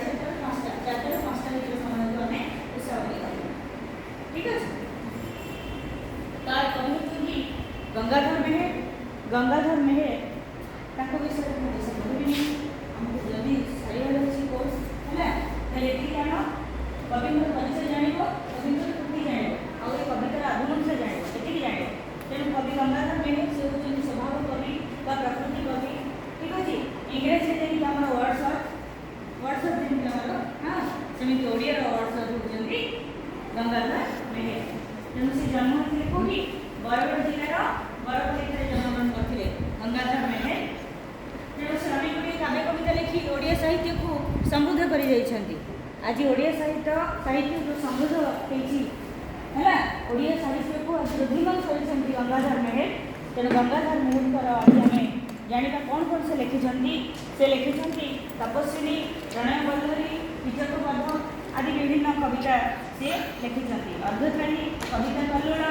Chapter 5टा भितर समाधान को हमें उसावली करबा ठीक है। तार कवि होती गंगाधर मेहेर ताको विषय में समझबी हमको जल्दी सारिया अछि कोर्स हैला पहले एति जानो कविंद्र परिचय जानिबो कविंद्र कृति जानिबो और ए कवितार आगमन से जानिबो एति जानिबो तेनु कवि गंगाधर मेहेर से होचन स्वभाव कवि बा प्रकृति कवि ठीक अछि। इंग्लिश रे जेनि हमर वर्ड्स जेनि हमर हां सेमिति ओडिया रो वर्ड्स होचन गंगाधर मेहेर तेनु से जन्म होइले कोठी बरगढ़ जिल्ला बरगढ़ जन्मग्रहण करथिले गंगाधर मेहेर। तेणु से अनेक गुड़िया काव्य कविता लिखि ओडिया साहित्य को समृद्ध कर आज ओडिया साहित्य जो समृद्ध होती है ओडिया साहित्य को आज वृद्धिमान कर गंगाधर मेहेर। तेणु गंगाधर मेहेर आज आम जाना कौन कौन से लिखिं तपस्विनी प्रणय बल्लरी विजक पद आदि विभिन्न कविता से लिखिं अर्धकारी कविता कल्लोल